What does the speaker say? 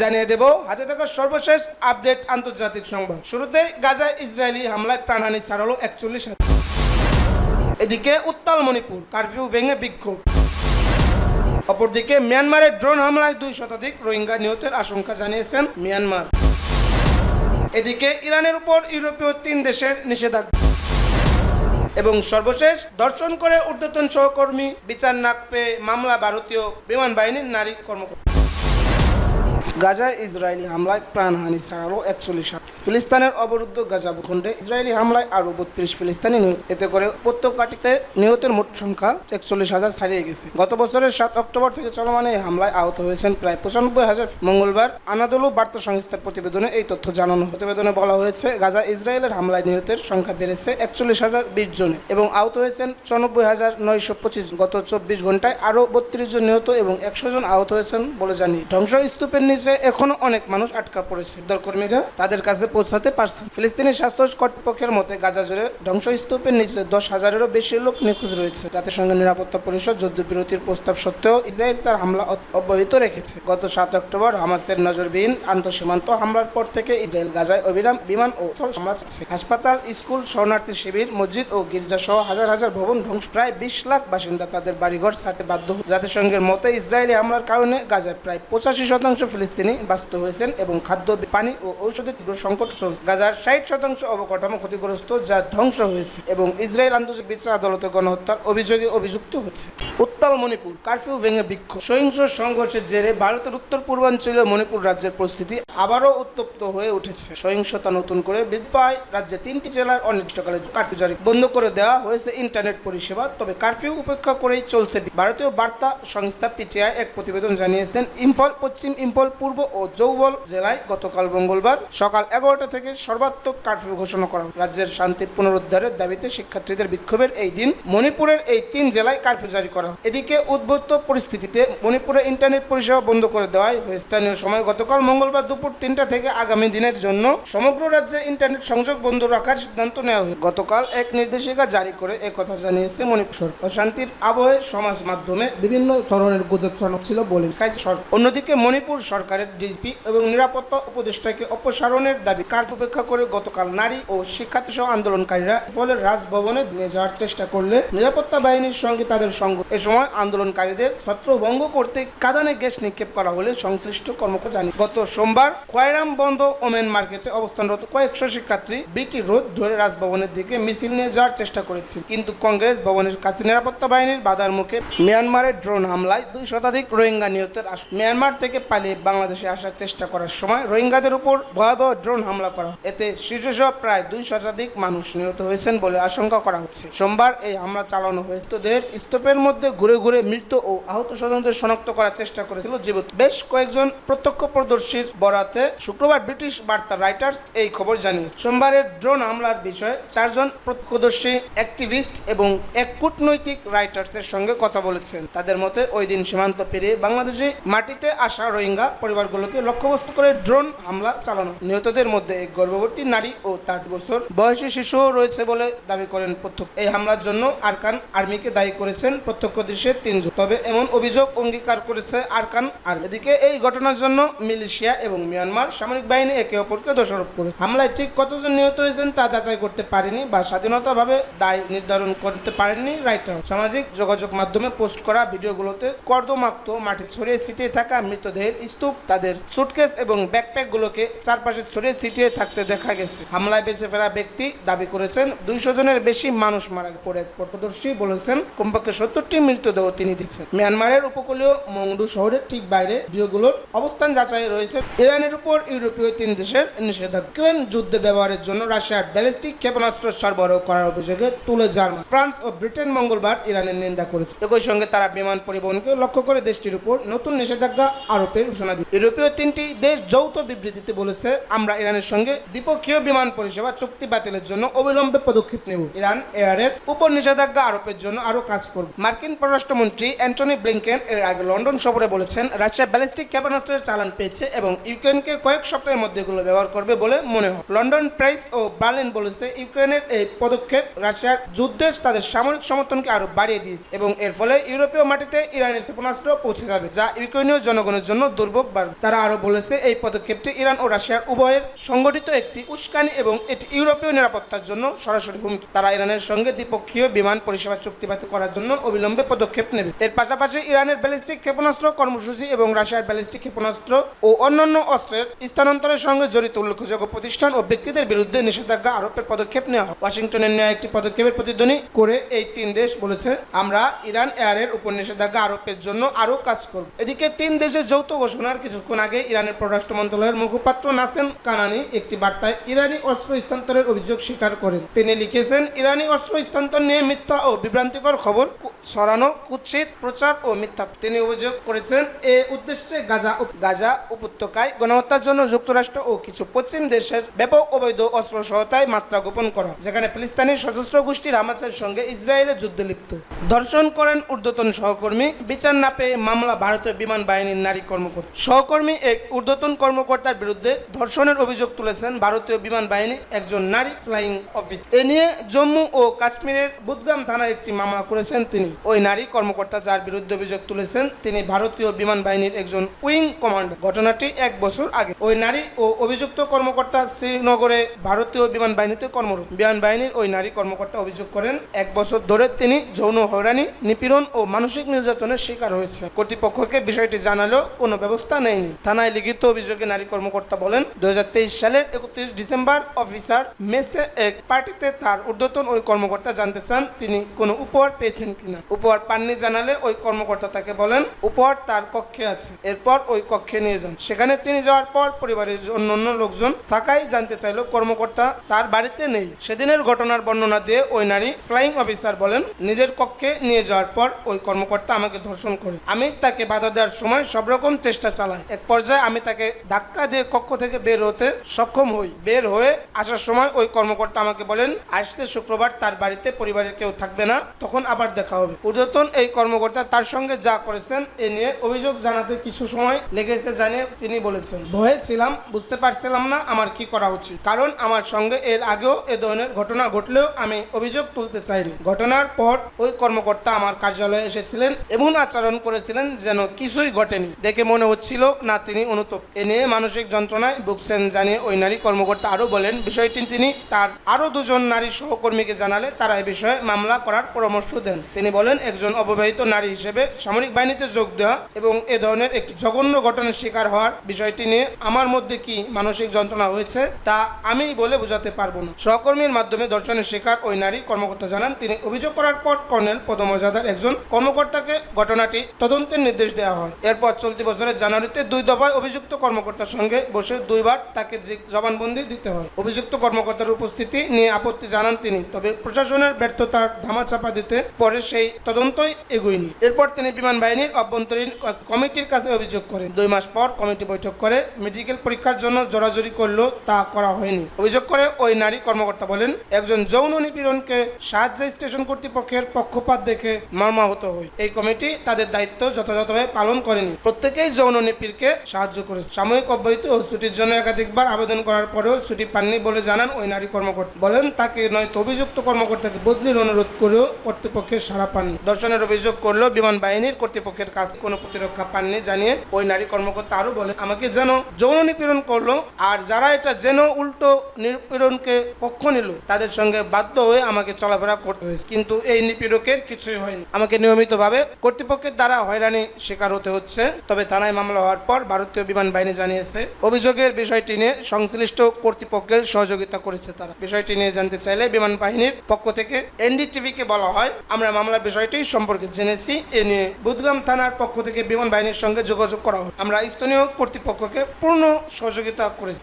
জানিয়ে দেব হাতে থাকা সর্বশেষ আপডেট আন্তর্জাতিক সংবাদ। শুরুতে গাজায় ইসরায়েলি হামলায় প্রাণহানি ছাড়ালো 41। এদিকে উত্তাল মণিপুর, কারফিউ ভেঙে বিক্ষোভ। অপরদিকে মিয়ানমারের ড্রোন হামলায় 2 শতাধিক রোহিঙ্গা নিহতের আশঙ্কা জানিয়েছেন মিয়ানমার। এদিকে ইরানের উপর ইউরোপীয় 3 দেশের নিষেধাজ্ঞা। এবং সর্বশেষ ধর্ষণ করে ঊর্ধ্বতন সহকর্মী বিচার না পেয়ে মামলা ভারতীয় বিমান বাহিনীর নারী কর্মকর্তা। গাজায় ইসরায়েলি হামলায় প্রাণহানি ছাড়ালো 41। ফিলিস্তিনের অবরুদ্ধ গাজা ভূখণ্ডে ইসরায়েলি হামলায় আরও 32 ফিলিস্তিনি নিহত। এতে করে উপত্যকাটিতে নিহতের মোট সংখ্যা 41,000 ছাড়িয়ে গেছে। গত বছরের 7 অক্টোবর থেকে চলমান এই হামলায় আহত হয়েছেন প্রায় 95,000। মঙ্গলবার আনাদোলু বার্তা সংস্থার প্রতিবেদনে এই তথ্য জানানো। প্রতিবেদনে বলা হয়েছে, গাজা ইসরায়েলের হামলায় নিহতের সংখ্যা বেড়েছে 41,020 জনে এবং আহত হয়েছেন 94,925। গত 24 ঘন্টায় আরও 32 জন নিহত এবং 100 জন আহত হয়েছেন বলে জানিয়ে ধ্বংসস্তূপের নিচে এখনো অনেক মানুষ আটকা পড়েছে। উদ্ধারকর্মীরা তাদের কাছে পৌঁছাতে পারছেন। ফিলিস্তিনি স্বাস্থ্য কর্তৃপক্ষের মতে গাজা জুড়ে ধ্বংসস্তূপের নিচে 10,000-এরও বেশি লোক নিখোঁজ রয়েছে। জাতিসংঘ নিরাপত্তা পরিষদ যুদ্ধবিরতির প্রস্তাব সত্ত্বেও ইসরায়েল তার হামলা অব্যাহত রেখেছে। গত 7 অক্টোবর হামাসের নজরবিহীন আন্তঃসীমান্ত হামলার পর থেকে ইসরায়েল গাজায় অবিরাম বিমান ও স্থল হামলা চালাচ্ছে। হাসপাতাল, স্কুল, শরণার্থী শিবির, মসজিদ ও গির্জা সহ হাজার হাজার ভবন ধ্বংস। প্রায় 20 লাখ বাসিন্দা তাদের বাড়িঘর ছাড়তে বাধ্য। জাতিসংঘের মতে ইসরায়েলি হামলার কারণে গাজায় প্রায় 85% ফিলিস্তিনি বাস্ত হয়েছেন এবং খাদ্য, পানি ও ঔষধের তীব্র সংকট চলছে। গাজার 60% অবকাঠামো ক্ষতিগ্রস্ত, যা ধ্বংস হয়েছে এবং ইসরায়েল আন্তর্জাতিক বিচার আদালতে গণহত্যার অভিযোগে অভিযুক্ত হচ্ছে। উত্তাল মণিপুর, কারফিউ ভেঙে বিক্ষোভ। সহিংস সংঘর্ষের জেরে ভারতের উত্তর পূর্বাঞ্চলীয় মণিপুর রাজ্যের পরিস্থিতি আবারও উত্তপ্ত হয়ে উঠেছে। সহিংসতা নতুন করে বৃদ্ধি পায় রাজ্যে 3টি জেলার অনির্দিষ্টকালে কারফিউ জারি বন্ধ করে দেওয়া হয়েছে ইন্টারনেট পরিষেবা। তবে কারফিউ উপেক্ষা করেই চলছে। ভারতীয় বার্তা সংস্থা পিটিআই এক প্রতিবেদন জানিয়েছেন, ইম্ফল, পশ্চিম ইম্ফল, পূর্ব ও যৌবল জেলায় গতকাল মঙ্গলবার সকাল 11টা থেকে সর্বাত্মক কারফিউ ঘোষণা করা হয়। রাজ্যের শান্তি পুনরুদ্ধারের দাবিতে শিক্ষার্থীদের বিক্ষোভের এই দিন মণিপুরের এই 3 জেলায় কারফিউ জারি করা হয়। এদিকে উদ্ভূত পরিস্থিতিতে মণিপুরে ইন্টারনেট পরিষেবা বন্ধ করে দেওয়াই হয়। স্থানীয় সময় গতকাল মঙ্গলবার দুপুর 3টা থেকে আগামী দিনের জন্য সমগ্র রাজ্যে ইন্টারনেট সংযোগ বন্ধ রাখার সিদ্ধান্ত নেওয়া হয়। গতকাল এক নির্দেশিকা জারি করে একথা জানিয়েছে মণিপুর সরকার। অশান্তির আবহে সমাজ মাধ্যমে বিভিন্ন ধরনের গুজব ছড়াচ্ছিল বলে সরকার। অন্যদিকে মণিপুর সরকারের ডিজিপি এবং নিরাপত্তা উপদেষ্টাকে অপসারণের দাবি কারফিউ উপেক্ষা করে গতকাল নারী ও শিক্ষার্থী সহ আন্দোলনকারীরা ইম্ফলের রাজভবনে নিয়ে যাওয়ার চেষ্টা করলে নিরাপত্তা বাহিনীর সঙ্গে তাদের সংঘর্ষ। এ সময় আন্দোলনকারীদের ছত্রভঙ্গ করতে কাঁদানে গ্যাস নিক্ষেপ করা হলে সংশ্লিষ্ট কর্মকর্তা জানিয়ে গত সোমবার খয়রাম বন্ধ ওমেন মার্কেটে অবস্থানরত কয়েকশো শিক্ষার্থী বিটি রোড ধরে রাজভবনের দিকে মিছিল নিয়ে যাওয়ার চেষ্টা করেছিল, কিন্তু কংগ্রেস ভবনের কাছে নিরাপত্তা বাহিনীর বাধার মুখে মিয়ানমারের ড্রোন হামলায় 2 শতাধিক রোহিঙ্গা নিহতের মিয়ানমার থেকে পালিয়ে বাংলাদেশে আসার চেষ্টা করার সময় রোহিঙ্গাদের উপর ভয়াবহ ড্রোন হামলা করা হয়। এতে শীর্ষসহ প্রায় 2 শতাধিক মানুষ নিহত হয়েছেন বলে আশঙ্কা করা হচ্ছে। সোমবার এই হামলা চালানো হয়েছে। মৃতদেহের স্তূপের মধ্যে ঘুরে ঘুরে মৃত ও আহত স্বজনদের শনাক্ত করার চেষ্টা করেছিল জীবিত বেশ কয়েকজন প্রত্যক্ষদর্শীর বরাতে শুক্রবার ব্রিটিশ বার্তা রাইটার্স এই খবর জানিয়েছে। সোমবারের ড্রোন হামলার বিষয়ে 4 জন প্রত্যক্ষদর্শী, অ্যাক্টিভিস্ট এবং এক কূটনৈতিক রাইটার্সের সঙ্গে কথা বলেছেন। তাদের মতে ওই দিন সীমান্ত পেরিয়ে বাংলাদেশে মাটিতে আসা রোহিঙ্গা পরিবারগুলোকে লক্ষ্যবস্তু করে ড্রোন হামলা চালানো। নিহতদের মধ্যে এক গর্ভবতী নারী ও 8 বছর বয়সী শিশুও রয়েছে বলে দাবি করেন প্রত্যক্ষ। এই হামলার জন্য আরকান আর্মিকে দায়ী করেছেন প্রত্যক্ষদর্শীর 3 জন। তবে এমন অভিযোগ অঙ্গীকার করেছে আরকান আর্মি। এদিকে এই ঘটনার জন্য মিলিশিয়া এবং মিয়ানমার সামরিক বাহিনী একে অপরকে দোষারোপ করেছে। হামলায় ঠিক কতজন নিহত হয়েছেন তা যাচাই করতে পারেনি বা স্বাধীনতাভাবে দায় নির্ধারণ করতে পারেননি রাইটার। সামাজিক যোগাযোগ মাধ্যমে পোস্ট করা ভিডিওগুলোতে কর্দমাক্ত মাটি ছড়িয়ে ছিটিয়ে থাকা মৃতদেহের স্তূপ, তাদের সুটকেস এবং ব্যাকপ্যাকগুলোকে চারপাশে ছড়িয়ে ছিটিয়ে থাকতে দেখা গেছে। হামলায় বেঁচে ফেরা ব্যক্তি দাবি করেছেন 200 জনের বেশি মানুষ মারা পড়ে। প্রত্যক্ষদর্শী বলেছেন কমপক্ষে 70টি মৃতদেহ তিনি দিচ্ছেন। মিয়ানমারের উপকূলীয় মংডু শহরের ঠিক বাইরে ভিডিওগুলোর অবস্থান যাচাই রয়েছে। ইরানের উপর ইউরোপীয় 3 দেশের নিষেধাজ্ঞা। ইউক্রেন যুদ্ধে ব্যবহারের জন্য রাশিয়ার ব্যালিস্টিক ক্ষেপণাস্ত্র সরবরাহ করার অভিযোগে তুলে জার্মান, ফ্রান্স ও ব্রিটেন মঙ্গলবার ইরানের নিন্দা করেছে। একই সঙ্গে তারা বিমান পরিবহনকে লক্ষ্য করে দেশটির উপর নতুন নিষেধাজ্ঞা আরোপের ঘোষণা দিয়েছে। ইউরোপীয় 3টি দেশ যৌথ বিবৃতিতে বলেছে, আমরা ইরানের সঙ্গে দ্বিপক্ষীয় বিমান পরিষেবা চুক্তি বাতিলের জন্য অবিলম্বে পদক্ষেপ নেব। ইরান এর উপর নিষেধাজ্ঞা আরোপের জন্য আরও কাজ করবে। মার্কিন পররাষ্ট্রমন্ত্রী অ্যান্টনি ব্লিংকেন এর আগে লন্ডন সফরে বলেছেন, রাশিয়া ব্যালিস্টিক ক্ষেপণাস্ত্রের চালান পেয়েছে এবং ইউক্রেনকে কয়েক সপ্তাহের মধ্যে এগুলো ব্যবহার করবে বলে মনে হয়। লন্ডন, প্যারিস ও বার্লিন বলেছে ইউক্রেনের এই পদক্ষেপ রাশিয়ার যুদ্ধে তাদের সামরিক সমর্থনকে আরো বাড়িয়ে দিয়েছে এবং এর ফলে ইউরোপীয় মাটিতে ইরানের ক্ষেপণাস্ত্র পৌঁছে যাবে, যা ইউক্রেনীয় জনগণের জন্য দুর্ভোগ প্রভাব বাড়বে। তারা আরো বলেছে এই পদক্ষেপটি ইরান ও রাশিয়ার উভয়ের সংগঠিত একটি উস্কানি এবং এটি ইউরোপীয় নিরাপত্তার জন্য সরাসরি হুমকি। তারা ইরানের সঙ্গে দ্বিপক্ষীয় বিমান পরিষেবা চুক্তি বাতিল করার জন্য অবিলম্বে পদক্ষেপ নেবে। এর পাশাপাশি ইরানের ব্যালিস্টিক ক্ষেপণাস্ত্র কর্মসূচি এবং রাশিয়ার ব্যালিস্টিক ক্ষেপণাস্ত্র ও অন্যান্য অস্ত্রের স্থানান্তরের সঙ্গে জড়িত উল্লেখযোগ্য প্রতিষ্ঠান ও ব্যক্তিদের বিরুদ্ধে নিষেধাজ্ঞা আরোপের পদক্ষেপ নেওয়া হয়। ওয়াশিংটনের নেওয়া একটি পদক্ষেপের প্রতিধ্বনি করে এই তিন দেশ বলেছে, আমরা ইরান এয়ারের উপর নিষেধাজ্ঞা আরোপের জন্য আরও কাজ করব। এদিকে তিন দেশের যৌথ ঘোষণার কিছুক্ষণ আগে ইরানের পররাষ্ট্র মন্ত্রণালয়ের মুখপাত্র নাসেম কানানি একটি বার্তায় ইরানি অস্ত্র স্থানান্তরের অভিযোগ স্বীকার করেন। তিনি লিখেছেন, ইরানি অস্ত্র স্থানান্তর নিয়ে মিথ্যা ও বিভ্রান্তিকর খবর ছড়ানো, কুৎসিত প্রচার ও মিথ্যা। তিনি অভিযোগ করেছেন এ উদ্দেশ্যে গাজা উপত্যকায় গণহত্যার জন্য যুক্তরাষ্ট্র ও কিছু পশ্চিম দেশের ব্যাপক অবৈধ অস্ত্র সহায়তায় মাত্রা গোপন করা, যেখানে ফিলিস্তিনি সশস্ত্র গোষ্ঠী হামাসের সঙ্গে ইসরায়েলের যুদ্ধে লিপ্ত। ধর্ষণ করেন ঊর্ধ্বতন সহকর্মী, বিচার না পেয়ে মামলা ভারতীয় বিমান বাহিনীর নারী কর্মকর্তা। সহকর্মী এক ঊর্ধ্বতন কর্মকর্তার বিরুদ্ধে ধর্ষণের অভিযোগ তুলেছেন ভারতীয় বিমান বাহিনী একজন নারী ফ্লাইং অফিসার। এ নিয়ে জম্মু ও কাশ্মীরের বুদগাম থানায় একটি মামলা করেছেন তিনি। ওই নারী কর্মকর্তা যার বিরুদ্ধে অভিযোগ তুলেছেন তিনি ভারতীয় বিমান বাহিনীর একজন উইং কমান্ডার। ঘটনাটি 1 বছর আগে। ওই নারী ও অভিযুক্ত কর্মকর্তা শ্রীনগরে ভারতীয় বিমান বাহিনীতে কর্মরত। বিমান বাহিনীর ওই নারী কর্মকর্তা অভিযোগ করেন 1 বছর ধরে তিনি যৌন হয়রানি, নিপীড়ন ও মানসিক নির্যাতনের শিকার হয়েছে। কর্তৃপক্ষকে বিষয়টি জানালেও কোনো ব্যবস্থা নেয়নি। থানায় লিখিত অভিযোগে নারী কর্মকর্তা বলেন, 2023 সালের 31 ডিসেম্বর অফিসার মেসে এক পার্টিতে তার ঊর্ধ্বতন ওই কর্মকর্তা জানতে চান তিনি কোনো উপহার পেয়েছেন কিনা। উপহার পাননি জানালে ওই কর্মকর্তা তাকে বলেন উপহার তার কক্ষে আছে। এরপর ওই কক্ষে নিয়ে যান। সেখানে তিনি যাওয়ার পর পরিবারের অন্যান্য লোকজন থাকায় জানতে চাইল কর্মকর্তা তার বাড়িতে নেই। সেদিনের ঘটনার বর্ণনা দিয়ে ওই নারী ফ্লাইং অফিসার বলেন, নিজের কক্ষে নিয়ে যাওয়ার পর ওই কর্মকর্তা আমাকে ধর্ষণ করে। আমি তাকে বাধা দেওয়ার সময় সব রকম চেষ্টা চালাই। এক পর্যায়ে আমি তাকে ধাক্কা দিয়ে কক্ষ থেকে বের হতে সক্ষম হই। বের হয়ে আসার সময় ওই কর্মকর্তা আমাকে বলেন আসছে শুক্রবার তার বাড়িতে পরিবারের কেউ থাকবে না, তখন আবার দেখা হবে। ঊর্ধ্বতন এই কর্মকর্তা তার সঙ্গে যা করেছেন এ নিয়ে অভিযোগ জানাতে কিছু সময় লেগেছে জানিয়ে তিনি বলেছেন, ভয়ে ছিলাম, বুঝতে পারছিলাম না আমার কি করা উচিত, কারণ আমার সঙ্গে এর আগেও এ ধরনের ঘটনা ঘটলেও আমি অভিযোগ তুলতে চাইনি। ঘটনার পর ওই কর্মকর্তা আমার কার্যালয়ে এসেছিলেন, এমন আচরণ করেছিলেন যেন কিছুই ঘটেনি। দেখে মনে হচ্ছিল না তিনি অনুতপ্ত। এ নিয়ে মানসিক যন্ত্রণায় ভুগছেন জানিয়ে ওই নারী কর্মকর্তা আরও বলেন, বিষয়টি তিনি তার আরও 2 জন নারী সহকর্মীকে জানালে তারা এ বিষয়ে মামলা করার পরামর্শ দেন। তিনি বলেন, একজন অবিবাহিত নারী হিসেবে সামরিক বাহিনীতে যোগ দেওয়া এবং এ ধরনের একটি জঘন্য ঘটনার শিকার হওয়ার বিষয়টি নিয়ে আমার মধ্যে কি মানসিক যন্ত্রণা হয়েছে তা আমি বলে বোঝাতে পারবো না। সহকর্মীর মাধ্যমে ধর্ষণের শিকার ওই নারী কর্মকর্তা জানান, তিনি অভিযোগ করার পর কর্নেল পদমর্যাদার একজন কর্মকর্তাকে ঘটনাটি তদন্তের নির্দেশ দেওয়া হয়। এরপর চলতি বছরের জানুয়ারিতে 2 দফায় অভিযুক্ত কর্মকর্তার সঙ্গে বসে 2 বার তাকে জবানবন্দি দিতে হয়। অভিযুক্ত কর্মকর্তার উপস্থিতি নিয়ে আপত্তি জানান তিনি, তবে প্রশাসনের ব্যর্থতার ধামাচাপা দিতে পরে সেই তদন্তই এগোয়নি। এরপর তিনি বিমান বাহিনীর অভ্যন্তরীণ কমিটির কাছে অভিযোগ করেন। 2 মাস পর কমিটি বৈঠক করে মেডিকেল পরীক্ষার জন্য জোরাজুরি করলেও তা করা হয়নি। অভিযোগ করে ওই নারী কর্মকর্তা বলেন, একজন যৌন নিপীড়নকে সাহায্য স্টেশন কর্তৃপক্ষের পক্ষপাত দেখে মর্মাহত হই। এই কমিটি তাদের দায়িত্ব যথাযথভাবে পালন করেনি। প্রত্যেকেই যৌন নিপীড়কে সাহায্য করেছে। সাময়িক অব্যাহতি ও ছুটির জন্য একাধিকবার আবেদন করার পরেও ছুটি পাননি বলে জানান ওই নারী কর্মকর্তা। বলেন, তাকে নয়তো অভিযুক্ত কর্মকর্তাকে বদলির অনুরোধ করেও কর্তৃপক্ষের সাড়া পাননি। ধর্ষণের অভিযোগ করলেও বিমান বাহিনীর কর্তৃপক্ষের কাছ কোনো প্রতিরক্ষা পাননি জানিয়ে ওই নারী কর্মকর্তা আরও বলেন, আমাকে যেন যৌন নিপীড়ন করলো আর যারা এটা যেন উল্টো নিপীড়নকে পক্ষ নিল তাদের সঙ্গে বাধ্য হয়ে আমাকে চলাফেরা করতে হয়েছে, কিন্তু এই নিপীড়কের কিছুই হয়নি। আমাকে নিয়মিতভাবে কর্তৃপক্ষের দ্বারা হয়রানি শিকার হতে হচ্ছে। তবে থানায় মামলা হওয়ার পর ভারতীয় বিমান বাহিনী জানিয়েছে অভিযোগের বিষয়টি নিয়ে সংশ্লিষ্ট কর্তৃপক্ষের সহযোগিতা করেছে তারা। বিষয়টি নিয়ে জানতে চাইলে বিমান বাহিনীর পক্ষ থেকে এনডিটিভিকে বলা হয়, আমরা মামলার বিষয়টি সম্পর্কে জেনেছি। এ নিয়ে বুদগাম থানার পক্ষ থেকে বিমান বাহিনীর সঙ্গে যোগাযোগ করা হয়। আমরা স্থানীয় কর্তৃপক্ষকে পূর্ণ সহযোগিতা করেছি।